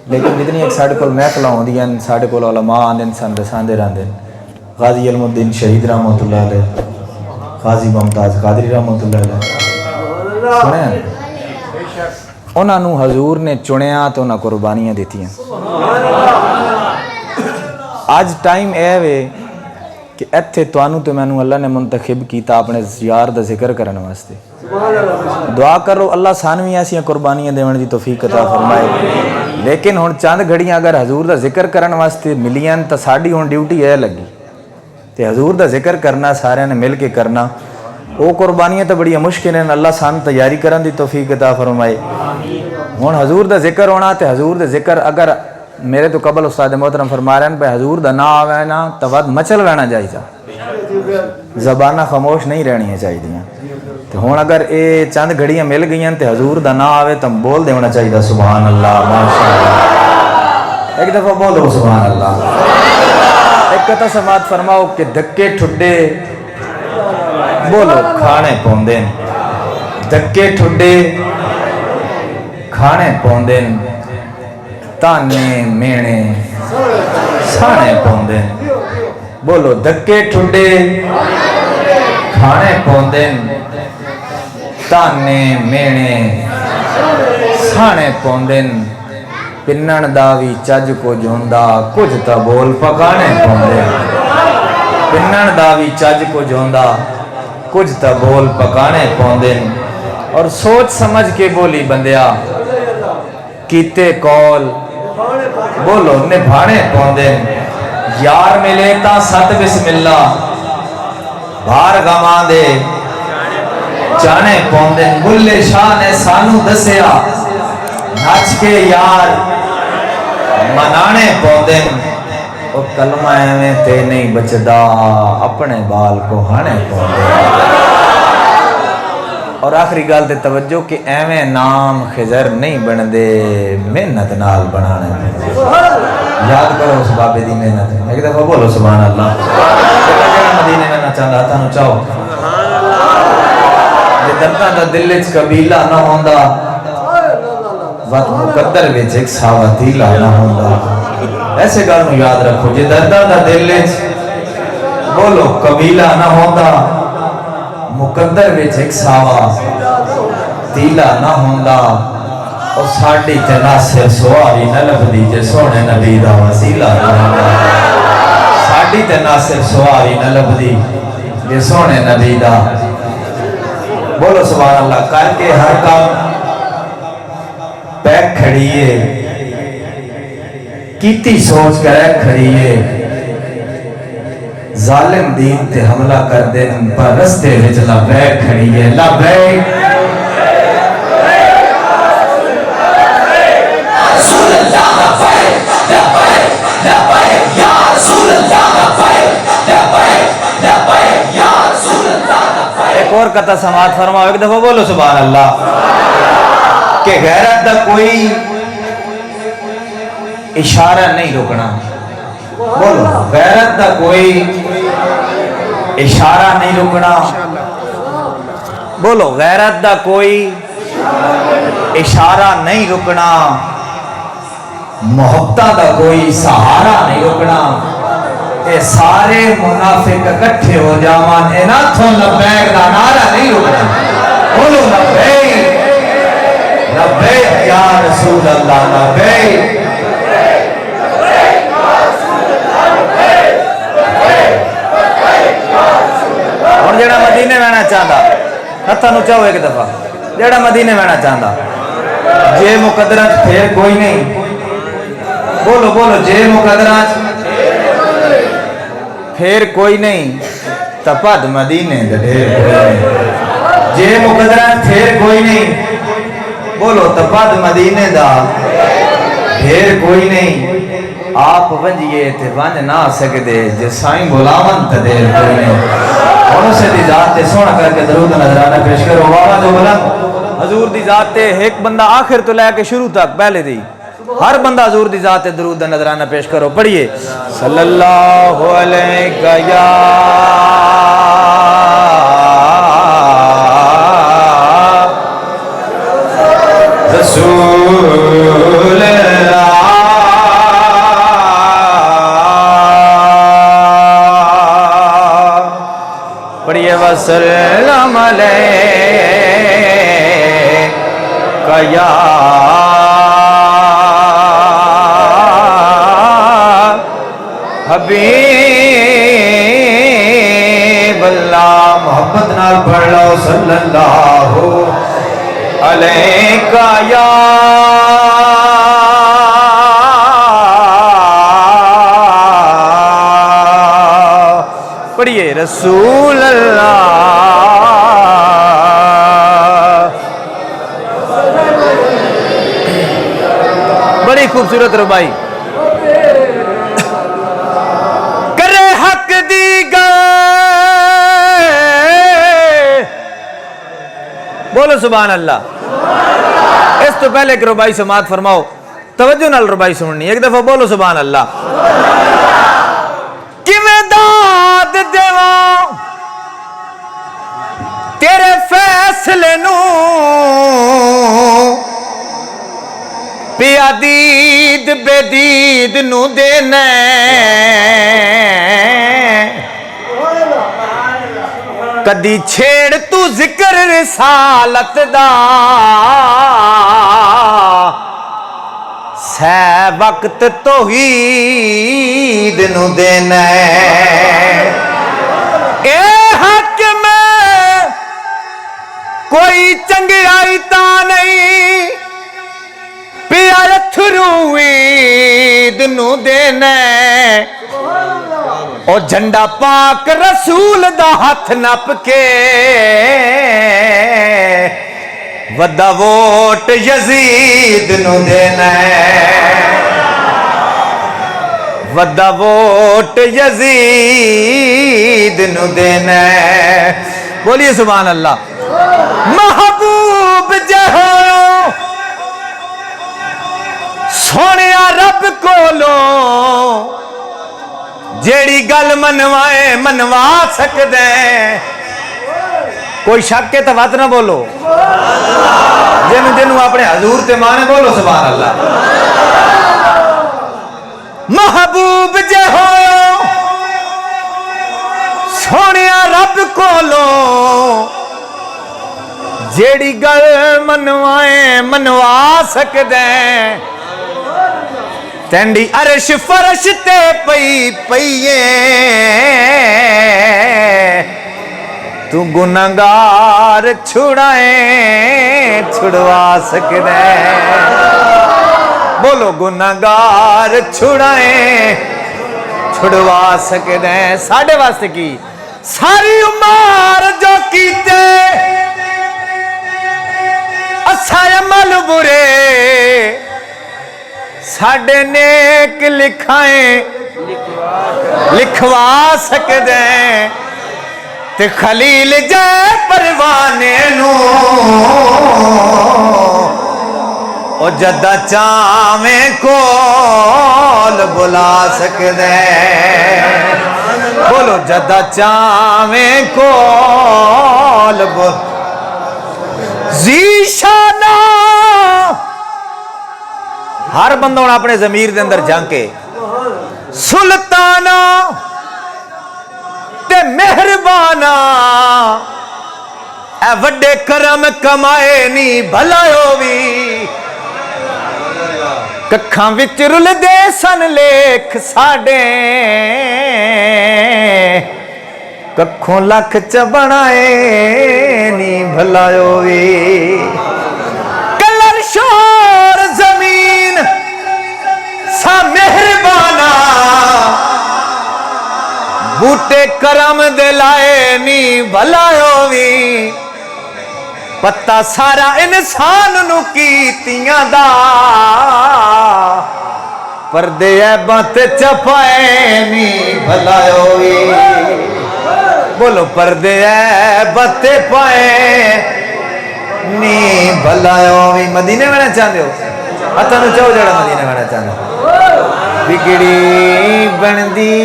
لیکن جتنی ایک ساڈے کول محفل ہوندی ہیں ساڈے کول علماء آندے سن دساندے رہندے غازی علم الدین شہید رحمۃ اللہ علیہ غازی ممتاز قادری رحمۃ اللہ علیہ سنیں انہاں نو حضور نے چنیا تو انہاں قربانیاں دیتیاں اج ٹائم اے وے کہ اتھے توانوں تے مینوں اللہ نے منتخب کیتا اپنے یار دا ذکر کرنے واسطے دعا کرو اللہ سانوی ایسی قربانیاں دیون دی توفیق عطا فرمائے لیکن ہن چند گھڑیاں اگر حضور دا ذکر کرنے واسطے ملیاں تو ساڈی ہن ڈیوٹی اے لگی تے حضور دا ذکر کرنا سارے نے مل کے کرنا وہ قربانیاں تو بڑی مشکل ہیں اللہ سان تیاری کرن دی توفیق عطا فرمائے ہن حضور دا ذکر ہونا تے حضور دا ذکر اگر میرے تو قبل استاد محترم فرما رہے ہیں پہ حضور دا نا آوے نا تو ود مچل رہنا چاہیے زبانہ خاموش نہیں رہنی چاہیے تو ہون اگر اے چند گھڑیاں مل گئی ہیں تو حضور دا نا آوے تو بول دینا چاہیے سبحان اللہ ماشاءاللہ ایک دفعہ بولو سبحان اللہ ایک کتا سماعت فرماؤ کہ دھکے ٹھڈے بولو کھانے پوندن دھکے ٹھڈے کھانے پوندن تانے مینے سانے پوندن بولو دھکے ٹھڈے کھانے پوندن تانے مینے سانے پوندن پنن داوی چج کو جوندا کچھ تا بول پکانے پوندن پنن داوی چج کو جوندا کچھ تا بول پکانے پوندن اور سوچ سمجھ کے بولی بندیا کیتے کول بولو نبھانے پوندن یار ملے تا ست بسم اللہ بھار گمان دے جانے پوندن بلے شاہ نے سانو دسیا نچ کے یار منانے پوندن او کلمہ ایویں تے نہیں بچدا اپنے بال کو ہانے پوندن اور آخری گال تے توجہ کہ ایویں نام خضر نہیں بن دے محنت نال بنانے یاد کرو اس بابے دی محنت ایک دفعہ بولو سبحان اللہ مدینے میں نہ چاہتا تھا نو چاہو جے درداں دا دل وچ قبیلہ نہ ہوندا وقت مقدر وچ ایک ساوتیلا نہ ہوندا ایسے گل نو یاد رکھو جے درداں دا دل وچ بولو قبیلہ نہ ہوندا مقدر وچ ایک ساوا تیلا نہ ہوندا اور ساڈی تے ناصر سواری نہ لبدی جے سونے نبی دا وسیلہ نہ ہوندا ساڈی تے ناصر سواری نہ لبدی جے سونے نبی دا بولو سبحان اللہ کر کے ہر کام پیک کھڑیے کیتی سوچ کرے کھڑیے ظالم دین تے حملہ کر دے پر رستے وچ لبیک کھڑیے لبیک رسول اللہ لبیک لبیک لبیک یا رسول اللہ لبیک لبیک لبیک یا رسول اللہ لبیک ایک اور قطع سماعت فرماؤ ایک دفعہ بولو سبحان اللہ کہ غیرت دا کوئی اشارہ نہیں رکنا بولو غیرت دا کوئی اشارہ نہیں رکنا بولو غیرت دا کوئی اشارہ نہیں رکنا محبتہ دا کوئی سہارا نہیں رکنا اے سارے منافق اکٹھے ہو جاوان اناتھوں لبیک دا نعرہ نہیں رکنا بولو لبیک لبیک یا رسول اللہ لبیک اور جڑا مدینے میں آنا چاہتا ہتھا نو چاہو ایک دفعہ جڑا مدینے میں آنا چاہتا جے مقدرات پھر کوئی نہیں بولو بولو جے مقدرات پھر کوئی نہیں تپد مدینے ڈھیر کوئی نہیں جے مقدرات پھر کوئی نہیں بولو تپد مدینے دا ڈھیر کوئی نہیں آپ ونجیے تے ونج نہ سکدے جے سائیں بلاون تے دیر کوئی نہیں اور اسے دی ذات تے سونا کر کے درود نظرانہ پیش کرو بابا جو بلند حضور دی ذات تے ایک بندہ آخر تو لے کے شروع تک پہلے دی ہر بندہ حضور دی ذات تے درود نظرانہ پیش کرو پڑھیے صلی اللہ علیہ یا رسول اللہ अलैका या हबीब अल्लाह। मोहब्बत नाल पढ़ लो सल्लल्लाहु अलैका या पढ़िए रसूल अल्लाह। बड़ी खूबसूरत रुबाई करे हक दी गल। बोलो सुभान अल्लाह। इस तो पहले एक रुबाई समात फरमाओ, तवज्जो नाल रुबाई सुननी। एक दफा बोलो सुभान अल्लाह। किवें दाद देवा तेरे फैसले नू, पिया दीद बेदीद नू देना। कदी छेड़ तू जिक्र रिसालत दा, सै वक्त तौहीद नू देना। ए हक में कोई चंगियाई ता नहीं, पिया अथरू ईद नू देना। ओ झंडा पाक रसूल दा हथ नप के, वड्डा वोट यजीद नू देना। वड्डा वोट यजीद नू देना। बोलिए सुभान अल्लाह। महबूब जहो सोने रब कोलो, जेड़ी गल मनवाए मनवा सकदे। कोई शक है तो बात ना बोलो। जिन जिन अपने हजूर ते माने बोलो सुभान अल्लाह। महबूब जे हो सोने रब कोलो, जेड़ी गल मनवाए मनवा सकदे। तेंदी अरश फरश ते पई पईए, तू गुनाहगार छुड़ाए छुड़वा सकदे। बोलो गुनाहगार छुड़ाए छुड़वा सकदे। साढ़े वास्ते की सारी उमर जो कीते अच्छा अमल बुरे, साढ़े नेक लिखाए लिखवा सकदे। ते खलील जाए परवाने नू, ओ जदा चावे कोल बुला सकदे। बोलो जदा चावे कोल जीशाना। हर बंदा अपने जमीर दे अंदर झांके। सुल्ताना ते मेहरबाना, ए वड्डे करम कमाए नी भलायो भी। कखां विच रुलदे सन लेख साडे, कखों लख च बनाए नी भलायो भी। कलर शोर जमीन सा मेहरबाना, बूटे करम दे लाए नी भलायो भी। पत्ता सारा इंसान नू कीतियां दा, पर्दे ऐबां ते चपाए नी भलायो भी। बोलो पर्दे ऐबां ते पाए नी भलायो भी। मदीने में चाहते हो? हत्थां नू चाहो जड़ा मदीने में चाहते हो। बिगड़ी बनदी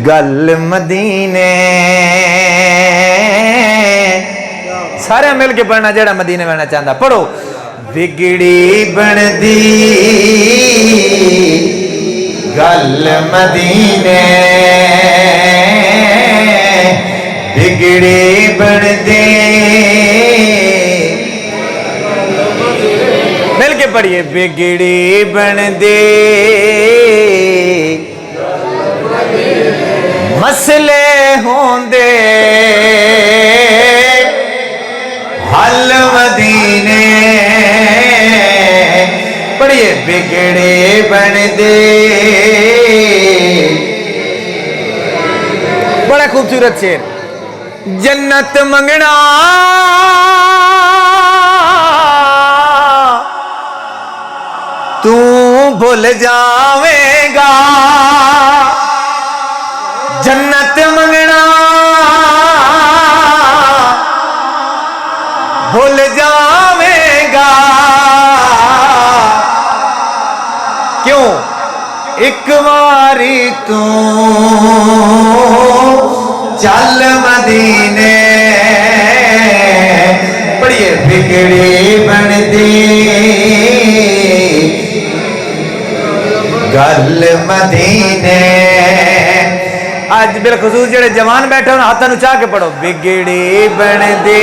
गल मदीने, सारे मिल के पढ़ना जड़ा मदीने में चाहता। पढ़ो बिगड़ी बनदी गल मदीने, बिगड़े बन दे, मिल के पढ़िए, बिगड़े बन दे मसले होंदे हल मदीने, पढ़िए बिगड़े बन दे। बड़ा खूबसूरत शेर। जन्नत मंगना तू भूल जावेगा, जन्नत मंगना भूल जावेगा, क्यों? एक बारी तू चल मदीने, पढ़िए बिगड़े बन दे गल मदीने। आज बिलखसूस जेड़े जवान बैठे हो हाथों नु चाह के पढ़ो, बिगड़े बन दे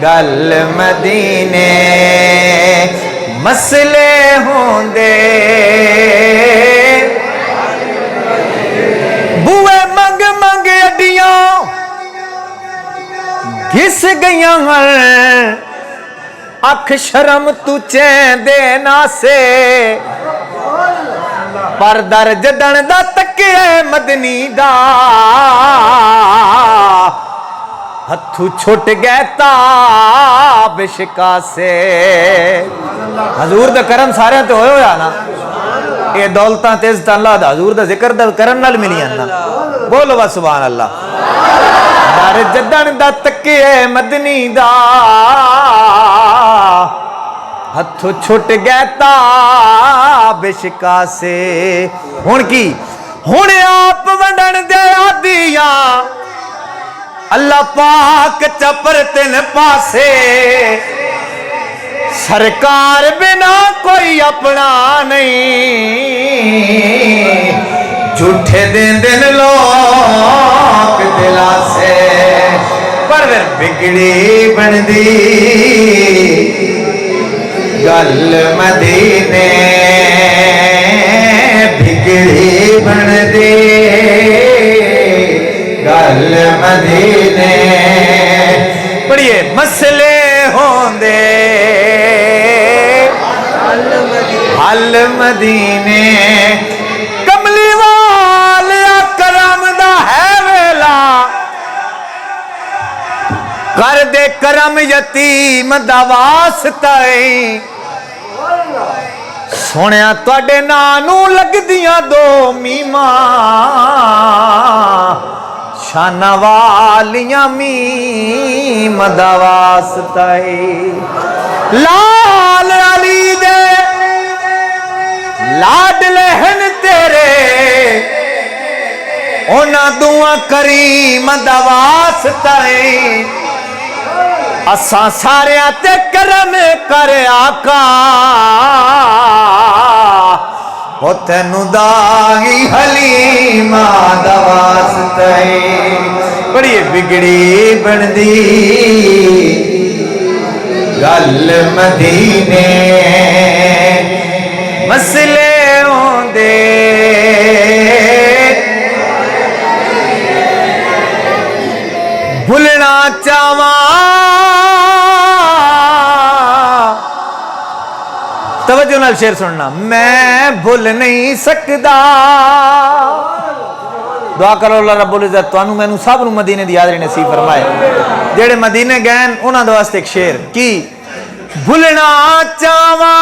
गल मदीने मसले होंदे, बुए मंग मंग अड्डियां घिस गईयां अख शर्म तू चैंदे नासे, पर दर जदन दा तके मदनी दा हथू छुट गए ताब शिका से। हजूर दा करम सारे तो होया ना, ये दौलतां ते इज्जतां अल्लाह दा हजूर दा जिक्र दा करन नाल मिलियां ना। बोलो बस सुभान अल्लाह। दर जदन दा तके मदनी दा हथों छुट गए ताब शिका से। हुण की? हुण आप वंडन दे आदिया अल्लाह पाक चपर तिन पासे, सरकार बिना कोई अपना नहीं, झूठे दिन दिन लोग दिलासे, पर फिर बिगड़ी बनदी गल मदीने, बिगड़ी बन दे गल मदीने, पढ़िए मसले होंदे हल मदीने। कमली वाले करम दा है वेला, कर दे करम यतीम दा वास्ता, सोनिया तुहाडे नां नू लगदियां दो मीमा, शाना वालियां मीम दा वास्ता, लाल अली दे लाड लहन तेरे ओना दुआ करीम दा वास्ता, असा सारे ते करम कर आका, हो तेनू दागी हलीमा दा वास्ता, बड़ी बिगड़ी बनदी गल मदीने मसले होंदे, भुलना चावा तवज्जो नाल शेर सुनना, मैं भूल नहीं सकदा। दुआ करो अल्लाह रब्बुल इज्जत तुहानू मैनू सब नू मदीने दी यादरी नसीब फरमाए। जेड़े मदीने गए उन्हां दे वास्ते एक शेर की, भुलना चावा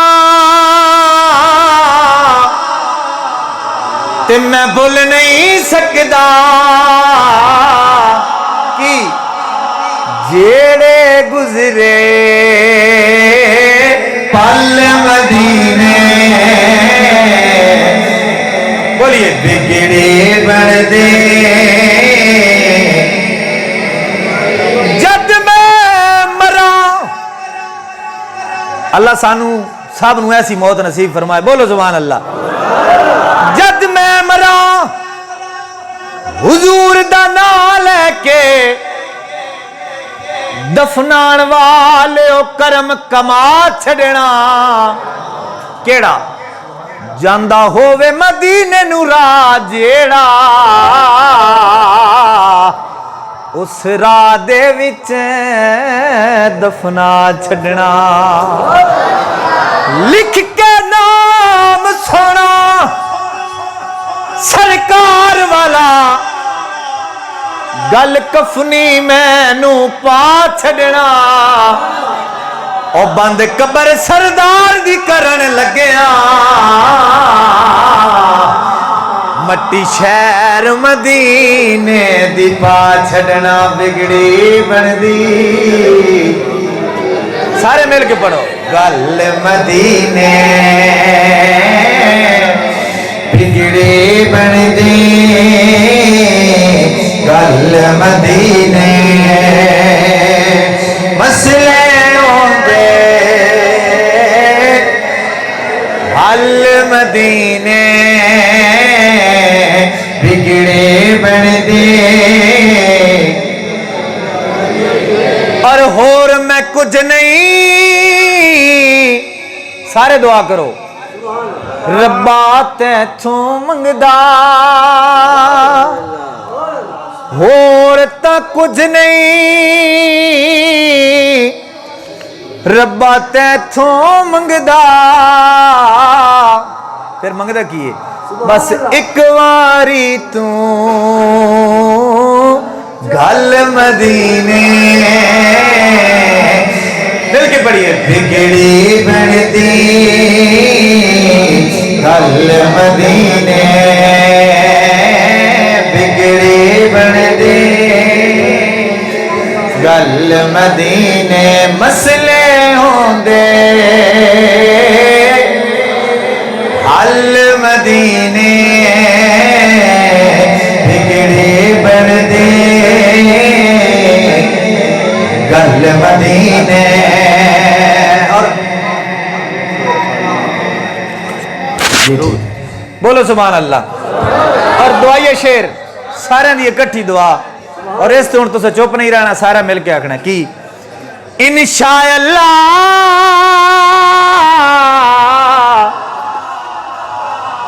ते मैं भूल नहीं सकदा, की जेड़े गुजरे पल मदीने, बोलिए बिगड़े बन दे जद मैं मरा। अल्लाह सानू सब नू ऐसी मौत नसीब फरमाए। बोलो सुभान अल्लाह। जद मैं मरा हुजूर दा नाम लेके दफनाण वाले ओ करम कमा छड़ना केड़ा ਜਾਂਦਾ ਹੋਵੇ ਮਦੀਨੇ ਨੂੰ ਰਾਹ ਜਿਹੜਾ ਉਸ ਰਾਹ ਦੇ ਵਿੱਚ ਦਫਨਾ ਛੱਡਣਾ ਲਿਖ ਕੇ ਨਾਮ ਸੋਣਾ ਸਰਕਾਰ ਵਾਲਾ ਗੱਲ ਕਫਨੀ ਮੈਨੂੰ ਪਾ ਛੱਡਣਾ ਉਹ ਬੰਦ ਕਬਰ ਸਰਦਾਰ ਦੀ ਕਰਨ ਲੱਗਿਆ ਮੱਟੀ ਸ਼ਹਿਰ ਮਦੀਨੇ ਦੀ ਪਾ ਛੱਡਣਾ ਬਿਗੜੀ ਬਣਦੀ ਸਾਰੇ ਮਿਲ ਕੇ ਪੜੋ ਗੱਲ ਮਦੀਨੇ ਬਿਗੜੀ ਬਣਦੀ ਗੱਲ ਮਦੀਨੇ ਮਸਲੇ हल मदीने बिगड़े बनदे और होर मैं कुछ नहीं सारे दुआ करो रब्बा तैथों मंगदा होर ता कुछ नहीं रब्बा तैथों मंगदा फिर मंगदा की है बस एक वारी तू गल मदीने मिल के पढ़िए बिगड़ी बनदी गल मदीने बिगड़ी बनदी गल मदीने मसले होंदे हल मदीने बिगड़ी बनदे गल मदीने और बोलो सुभान अल्लाह और दुआए शेर सारे दी इकट्ठी दुआ और इस तो तुसे चुप नहीं रहना सारा मिल के आखना की इंशाअल्लाह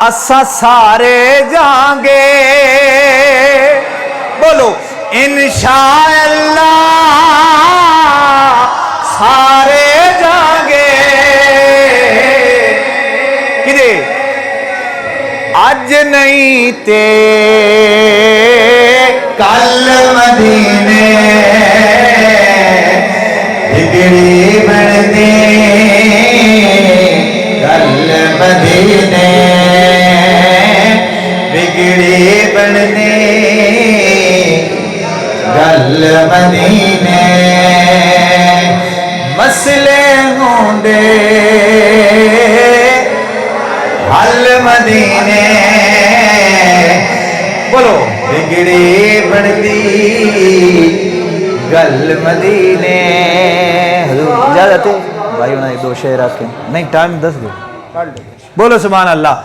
असा सारे जाएंगे बोलो इंशाअल्लाह सारे जाएंगे किदे अज नहीं ते कल मदीने बिगड़ी बनदी कल मदीने बिगड़ी बनदी गल मदीने मसले होंदे हल मदीने बोलो बिगड़ी बनदी गल मदीने इजाजत है भाई उन्हें दो शेर आके नहीं टाइम 10 दो बोलो सुभान अल्लाह